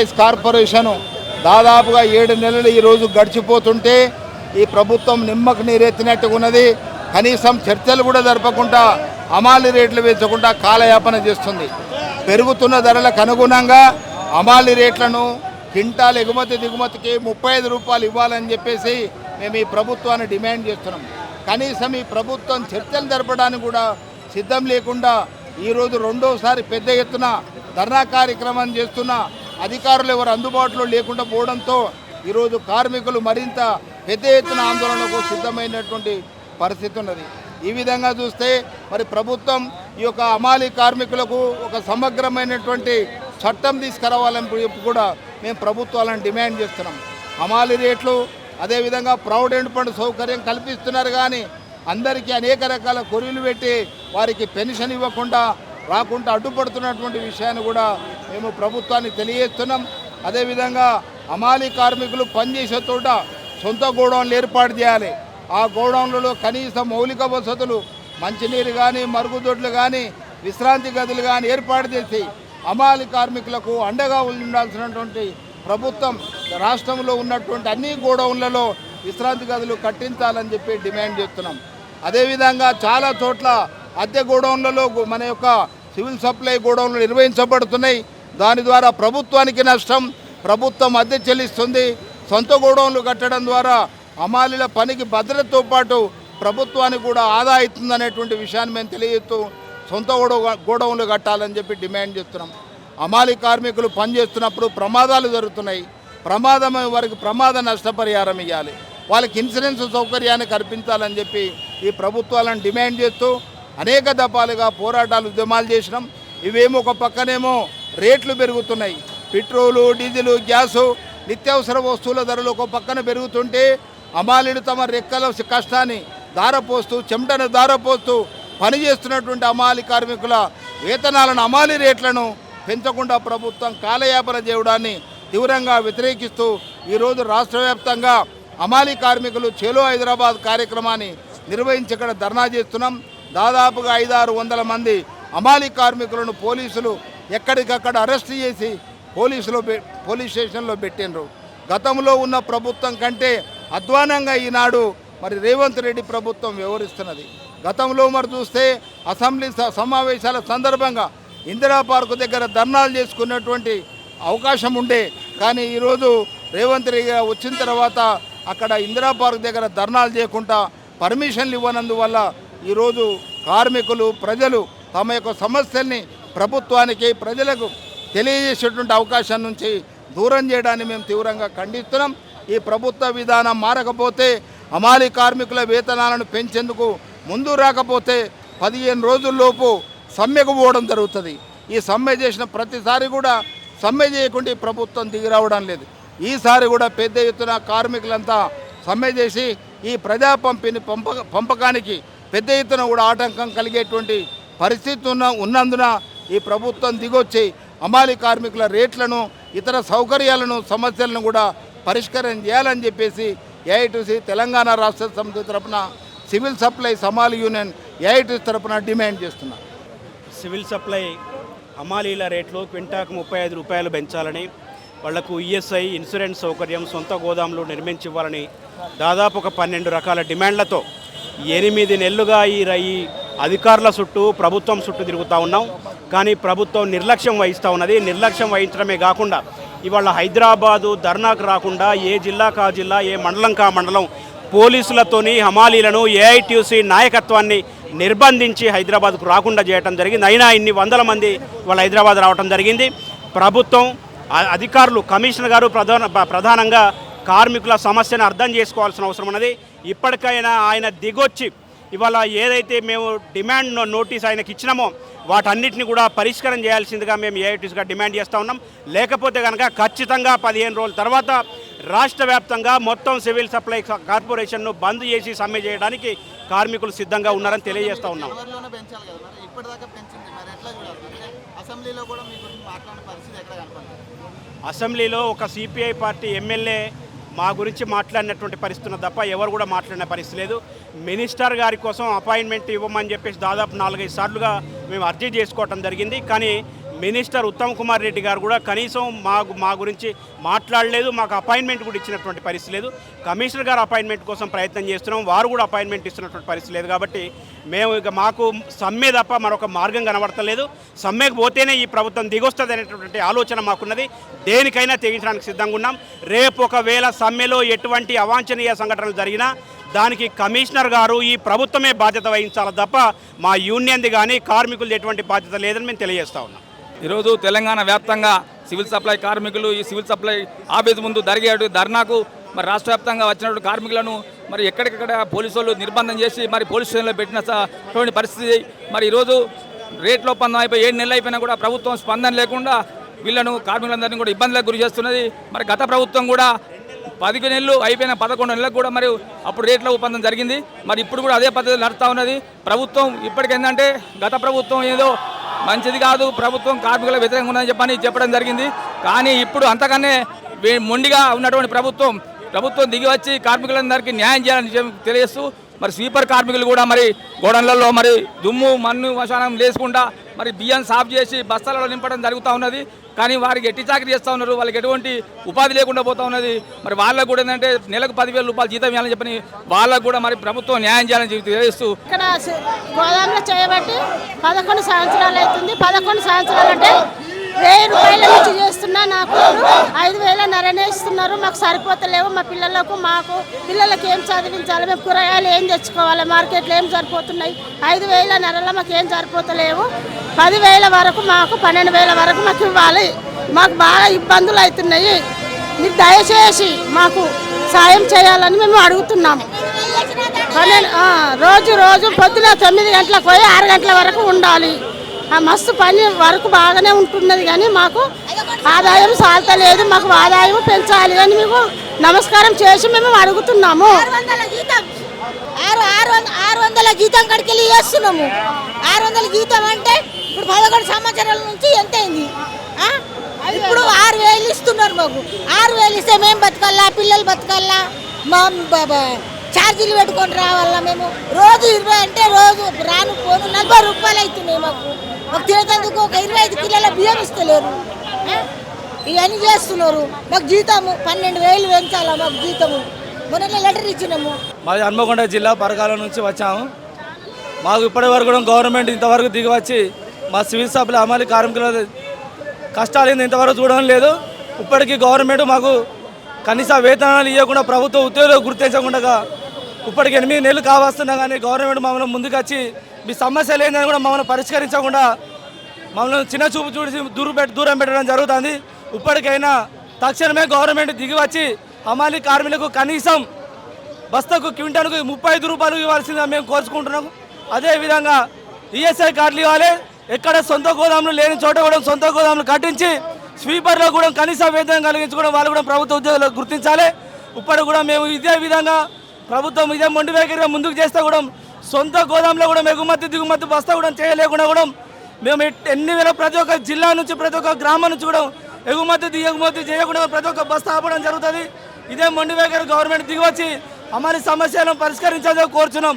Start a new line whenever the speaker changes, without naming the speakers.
Supplies corporation దాదాపుగా 7 నెలలు ఈరోజు గడిచిపోతుంటే ఈ ప్రభుత్వం నిమ్మకు నీరెత్తినట్టుగా ఉన్నది. కనీసం చర్చలు కూడా జరపకుండా హమాలీ రేట్లు పెంచకుండా కాలయాపన చేస్తుంది. పెరుగుతున్న ధరలకు అనుగుణంగా హమాలీ రేట్లను క్వింటాల్ ఎగుమతి దిగుమతికి 35 రూపాయలు ఇవ్వాలని చెప్పేసి మేము ఈ ప్రభుత్వాన్ని డిమాండ్ చేస్తున్నాం. కనీసం ఈ ప్రభుత్వం చర్చలు జరపడానికి కూడా సిద్ధం లేకుండా ఈరోజు రెండోసారి పెద్ద ఎత్తున ధర్నా కార్యక్రమం చేస్తున్న అధికారులు ఎవరు అందుబాటులో లేకుండా పోవడంతో ఈరోజు కార్మికులు మరింత పెద్ద ఎత్తున ఆందోళనకు సిద్ధమైనటువంటి పరిస్థితి ఉన్నది. ఈ విధంగా చూస్తే మరి ప్రభుత్వం ఈ యొక్క హమాలీ కార్మికులకు ఒక సమగ్రమైనటువంటి చట్టం తీసుకురావాలని కూడా మేము ప్రభుత్వాలను డిమాండ్ చేస్తున్నాం. హమాలీ రేట్లు అదేవిధంగా ప్రావిడెంట్ ఫండ్ సౌకర్యం కల్పిస్తున్నారు, కానీ అందరికీ అనేక రకాల కొరీలు పెట్టి వారికి పెన్షన్ ఇవ్వకుండా రాకుండా అడ్డుపడుతున్నటువంటి విషయాన్ని కూడా మేము ప్రభుత్వానికి తెలియజేస్తున్నాం. అదేవిధంగా హమాలీ కార్మికులు పనిచేసే చోట సొంత గోడౌన్లు ఏర్పాటు చేయాలి. ఆ గోడౌన్లలో కనీస మౌలిక వసతులు మంచినీరు కానీ మరుగుదొడ్లు కానీ విశ్రాంతి గదులు కానీ ఏర్పాటు చేసి హమాలీ కార్మికులకు అండగా ఉండాల్సినటువంటి ప్రభుత్వం రాష్ట్రంలో ఉన్నటువంటి అన్ని గోడౌన్లలో విశ్రాంతి గదులు కట్టించాలని చెప్పి డిమాండ్ చేస్తున్నాం. అదేవిధంగా చాలా చోట్ల అద్దె గోడౌన్లలో మన యొక్క సివిల్ సప్లై గోడౌన్లు నిర్వహించబడుతున్నాయి. దాని ద్వారా ప్రభుత్వానికి నష్టం, ప్రభుత్వం అద్దె చెల్లిస్తుంది. సొంత గోడౌన్లు కట్టడం ద్వారా హమాలీల పనికి భద్రతతో పాటు ప్రభుత్వానికి కూడా ఆదా అవుతుందనేటువంటి విషయాన్ని మేము తెలియజేస్తూ సొంత గోడౌన్లు కట్టాలని చెప్పి డిమాండ్ చేస్తున్నాం. హమాలీ కార్మికులు పనిచేస్తున్నప్పుడు ప్రమాదాలు జరుగుతున్నాయి. వారికి ప్రమాద నష్టపరిహారం ఇవ్వాలి, వాళ్ళకి ఇన్సూరెన్స్ సౌకర్యాన్ని కల్పించాలని చెప్పి ఈ ప్రభుత్వాలను డిమాండ్ చేస్తూ అనేక దఫాలుగా పోరాటాలు ఉద్యమాలు చేసినాం. ఇవేమో ఒక పక్కనేమో రేట్లు పెరుగుతున్నాయి, పెట్రోలు డీజిలు గ్యాసు నిత్యావసర వస్తువుల ధరలు ఒక పక్కన పెరుగుతుంటే హమాలీలు తమ రెక్కల కష్టాన్ని దారపోస్తూ చెమటను దారపోస్తూ పనిచేస్తున్నటువంటి హమాలీ కార్మికుల వేతనాలను హమాలీ రేట్లను పెంచకుండా ప్రభుత్వం కాలయాపన చేయడాన్ని తీవ్రంగా వ్యతిరేకిస్తూ ఈరోజు రాష్ట్ర వ్యాప్తంగా హమాలీ కార్మికులు చేలో హైదరాబాద్ కార్యక్రమాన్ని నిర్వహించి ఇక్కడ ధర్నా చేస్తున్నాం. దాదాపుగా 500-600 మంది హమాలీ కార్మికులను పోలీసులు ఎక్కడికక్కడ అరెస్ట్ చేసి పోలీస్ స్టేషన్లో పెట్టినరు. గతంలో ఉన్న ప్రభుత్వం కంటే అధ్వానంగా ఈనాడు మరి రేవంత్ రెడ్డి ప్రభుత్వం వ్యవహరిస్తున్నది. గతంలో మరి చూస్తే అసెంబ్లీ సమావేశాల సందర్భంగా ఇందిరా పార్కు దగ్గర ధర్నాలు చేసుకున్నటువంటి అవకాశం ఉండే, కానీ ఈరోజు రేవంత్ రెడ్డి వచ్చిన తర్వాత అక్కడ ఇందిరా పార్క్ దగ్గర ధర్నాలు చేయకుండా పర్మిషన్లు ఇవ్వనందువల్ల ఈరోజు కార్మికులు ప్రజలు తమ యొక్క సమస్యల్ని ప్రభుత్వానికి ప్రజలకు తెలియజేసేటువంటి అవకాశం నుంచి దూరం చేయడాన్ని మేము తీవ్రంగా ఖండిస్తున్నాం. ఈ ప్రభుత్వ విధానం మారకపోతే హమాలీ కార్మికుల వేతనాలను పెంచేందుకు ముందు రాకపోతే 15 రోజుల్లోపు సమ్మెకు పోవడం జరుగుతుంది. ఈ సమ్మె చేసిన ప్రతిసారి కూడా సమ్మె చేయకుండా ఈ ప్రభుత్వం దిగి రావడం లేదు. ఈసారి కూడా పెద్ద ఎత్తున కార్మికులంతా సమ్మె చేసి ఈ ప్రజా పంపకానికి పెద్ద ఎత్తున కూడా ఆటంకం కలిగేటువంటి పరిస్థితి ఉన్నందున ఈ ప్రభుత్వం దిగొచ్చి హమాలీ కార్మికుల రేట్లను ఇతర సౌకర్యాలను సమస్యలను కూడా పరిష్కారం చేయాలని చెప్పేసి ఏఐటీసీ తెలంగాణ రాష్ట్ర సమితి తరఫున సివిల్ సప్లై హమాలీ యూనియన్ ఏఐటీసీ తరఫున డిమాండ్ చేస్తున్నారు.
సివిల్ సప్లై హమాలీల రేట్లు క్వింటాకు 35 రూపాయలు పెంచాలని, వాళ్లకు ఈఎస్ఐ ఇన్సూరెన్స్ సౌకర్యం సొంత గోదాములు నిర్మించి ఇవ్వాలని దాదాపు ఒక 12 రకాల డిమాండ్లతో 8 నెలలుగా ఈ అధికారుల చుట్టూ ప్రభుత్వం చుట్టూ తిరుగుతూ ఉన్నాం. కానీ ప్రభుత్వం నిర్లక్ష్యం వహిస్తూ ఉన్నది. నిర్లక్ష్యం వహించడమే కాకుండా ఇవాళ హైదరాబాదు ధర్నాకు రాకుండా ఏ జిల్లాకు ఆ జిల్లా, ఏ మండలం కా మండలం పోలీసులతోని హమాలీలను ఏఐటీసీ నాయకత్వాన్ని నిర్బంధించి హైదరాబాద్కు రాకుండా చేయడం జరిగింది. అయినా ఇన్ని వందల మంది వాళ్ళ హైదరాబాద్ రావడం జరిగింది. ప్రభుత్వం అధికారులు కమిషనర్ గారు ప్రధానంగా కార్మికుల సమస్యను అర్థం చేసుకోవాల్సిన అవసరం ఉన్నది. ఇప్పటికైనా ఆయన దిగొచ్చి ఇవాళ ఏదైతే మేము డిమాండ్ నోటీస్ ఆయనకి ఇచ్చినామో వాటన్నిటిని కూడా పరిష్కారం చేయాల్సిందిగా మేము ఏఐటీసీగా డిమాండ్ చేస్తూ ఉన్నాం. లేకపోతే కనుక ఖచ్చితంగా 15 రోజుల తర్వాత రాష్ట్ర వ్యాప్తంగా మొత్తం సివిల్ సప్లై కార్పొరేషన్ను బంద్ చేసి సమ్మె చేయడానికి కార్మికులు సిద్ధంగా ఉన్నారని తెలియజేస్తూ ఉన్నాం. అసెంబ్లీలో ఒక సిపిఐ పార్టీ ఎమ్మెల్యే మా గురించి మాట్లాడినటువంటి పరిస్థితి తప్ప ఎవరు కూడా మాట్లాడిన పరిస్థితి లేదు. మినిస్టర్ గారి కోసం అపాయింట్మెంట్ ఇవ్వమని చెప్పేసి దాదాపు 4-5 సార్లుగా మేము అర్జీ చేసుకోవటం జరిగింది. కానీ మినిస్టర్ ఉత్తమ్ కుమార్ రెడ్డి గారు కూడా కనీసం మా గురించి మాట్లాడలేదు, మాకు అపాయింట్మెంట్ కూడా ఇచ్చినటువంటి పరిస్థితి లేదు. కమిషనర్ గారు అపాయింట్మెంట్ కోసం ప్రయత్నం చేస్తున్నాం, వారు కూడా అపాయింట్మెంట్ ఇస్తున్నటువంటి పరిస్థితి లేదు. కాబట్టి మేము ఇక మాకు సమ్మె తప్ప మరొక మార్గం కనబడతలేదు. సమ్మెకు పోతేనే ఈ ప్రభుత్వం దిగొస్తుంది అనేటువంటి ఆలోచన మాకున్నది. దేనికైనా తెగించడానికి సిద్ధంగా ఉన్నాం. రేపు ఒకవేళ సమ్మెలో ఎటువంటి అవాంఛనీయ సంఘటనలు జరిగినా దానికి కమిషనర్ గారు, ఈ ప్రభుత్వమే బాధ్యత వహించాలి తప్ప మా యూనియన్ది కానీ కార్మికులది ఎటువంటి బాధ్యత లేదని మేము తెలియజేస్తా ఉన్నాం.
ఈరోజు తెలంగాణ వ్యాప్తంగా సివిల్ సప్లై కార్మికులు ఈ సివిల్ సప్లై ఆఫీస్ ముందు జరిగే ధర్నాకు మరి రాష్ట్ర వ్యాప్తంగా వచ్చినటువంటి కార్మికులను మరి ఎక్కడికక్కడ పోలీసు వాళ్ళు నిర్బంధం చేసి మరి పోలీస్ స్టేషన్లో పెట్టినటువంటి పరిస్థితి. మరి ఈరోజు రేట్ల ఒప్పందం అయిపోయి 7 నెలలు అయిపోయినా కూడా ప్రభుత్వం స్పందన లేకుండా వీళ్ళను కార్మికులందరినీ కూడా ఇబ్బందులకు గురి చేస్తున్నది. మరి గత ప్రభుత్వం కూడా 10 నెలలు అయిపోయిన 11 నెలలకు కూడా మరి అప్పుడు రేట్ల ఒప్పందం జరిగింది. మరి ఇప్పుడు కూడా అదే పద్ధతి నడుస్తూ ఉన్నది. ప్రభుత్వం ఇప్పటికేందంటే గత ప్రభుత్వం ఏదో మంచిది కాదు, ప్రభుత్వం కార్మికుల వ్యతిరేకంగా ఉందని చెప్పడం జరిగింది. కానీ ఇప్పుడు అంతకన్నా మొండిగా ఉన్నటువంటి ప్రభుత్వం దిగి వచ్చి కార్మికులందరికీ న్యాయం చేయాలని తెలియజేస్తూ మరి స్వీపర్ కార్మికులు కూడా మరి గోడౌన్లలో మరి దుమ్ము మన్ను మశానం లేకుండా మరి బియ్యం సాఫ్ చేసి బస్తాలలో నింపడం జరుగుతూ ఉన్నది. కానీ వారికి ఎట్టి చాకరీ చేస్తూ ఉన్నారు, వాళ్ళకి ఎటువంటి ఉపాధి లేకుండా పోతూ ఉన్నది. మరి వాళ్ళకు కూడా ఏంటంటే నెలకు 10,000 రూపాయలు జీతం ఇవ్వాలని చెప్పని వాళ్ళకు కూడా మరి ప్రభుత్వం న్యాయం చేయాలని చెప్పి తెలియజేస్తూ
ఇక్కడ గోదాంలో చేయబట్టి 11 సంవత్సరాలు అవుతుంది. 11 సంవత్సరాలు అంటే 1000 రూపాయల నుంచి చేస్తున్నా నాకు 5,500 ఇస్తున్నారు. మాకు సరిపోతలేవు. మా పిల్లలకు ఏం చదివించాలి, మేము కూరగాయలు ఏం తెచ్చుకోవాలి, మార్కెట్లో ఏం సరిపోతున్నాయి. 5,500 మాకు ఏం సరిపోతలేవు. 10,000 వరకు మాకు 12,000 వరకు మాకు ఇవ్వాలి. మాకు బాగా ఇబ్బందులు అవుతున్నాయి. మీరు దయచేసి మాకు సాయం చేయాలని మేము అడుగుతున్నాము. రోజు పొద్దున 9 గంటలకు పోయి 6 గంటల వరకు ఉండాలి. మస్తు పని వరకు బాగానే ఉంటున్నది, కానీ మాకు ఆదాయం సాల్తలేదు. మాకు ఆదాయం పెంచాలి అని మేము నమస్కారం చేసి మేము అడుగుతున్నాము.
600 జీతం కడికెళ్ళి చేస్తున్నాము. 600 జీతం అంటే ఇప్పుడు 11 సంవత్సరాల నుంచి ఎంత అయింది? ఇప్పుడు 6,000 ఇస్తున్నారు. మాకు 6,000 ఇస్తే మేము బతకాలా, పిల్లలు బతకాలా, మా ఛార్జీలు పెట్టుకొని రావాలా. మేము రోజు 20 అంటే రోజు రాను పోను 40 రూపాయలు అవుతున్నాయి. మాకు తినేందుకు ఒక 25 కిలోల బియ్యం ఇస్తలేరు. ఇవన్నీ చేస్తున్నారు. మాకు జీతము 12,000 పెంచాలా. మాకు జీతము మొన్న లెటర్ ఇచ్చినాము.
మాది హన్మకొండ జిల్లా పరకాల నుంచి వచ్చాము. మాకు ఇప్పటి వరకు కూడా గవర్నమెంట్ ఇంతవరకు దిగి వచ్చి మా సివిల్ సప్లై అమలు కార్మికుల కష్టాలు ఇంతవరకు చూడడం లేదు. ఇప్పటికీ గవర్నమెంట్ మాకు కనీస వేతనాలు ఇవ్వకుండా, ప్రభుత్వ ఉద్యోగులు గుర్తించకుండా ఇప్పటికి 8 నెలలు కావస్తున్నా కానీ గవర్నమెంట్ మమ్మల్ని ముందుకు వచ్చి మీ సమస్యలు ఏందని కూడా మమ్మల్ని పరిష్కరించకుండా మమ్మల్ని చిన్న చూపు చూసి దూరం పెట్టడం జరుగుతుంది. ఇప్పటికైనా తక్షణమే గవర్నమెంట్ దిగి వచ్చి హమాలీ కార్మికులకు కనీసం బస్తకు క్వింటాల్కు 35 రూపాయలు ఇవ్వాల్సిందిగా మేము కోరుకుంటున్నాము. అదేవిధంగా ఈఎస్ఐ కార్డులు ఇవ్వాలి. ఎక్కడ సొంత గోదాములు లేని చోట కూడా సొంత గోదాములు కట్టించి స్వీపర్లో కూడా కనీస వేతనం కలిగించుకోవడం వాళ్ళు కూడా ప్రభుత్వ ఉద్యోగులకు గుర్తించాలి. ఇప్పుడు కూడా మేము ఇదే విధంగా ప్రభుత్వం ఇదే మొండి వైఖరిగా ముందుకు చేస్తే కూడా సొంత గోదాంలో కూడా ఎగుమతి దిగుమతి బస్తా కూడా చేయలేకుండా కూడా మేము ఎన్ని వేల ప్రతి ఒక్క జిల్లా నుంచి ప్రతి ఒక్క గ్రామం నుంచి కూడా ఎగుమతి దిగుమతి చేయకుండా ప్రతి ఒక్క బస్తా ఆపడం జరుగుతుంది. ఇదే మొండి వైఖరి గవర్నమెంట్ దిగివచ్చి అమలు సమస్యలను పరిష్కరించాలని కోరుచున్నాం.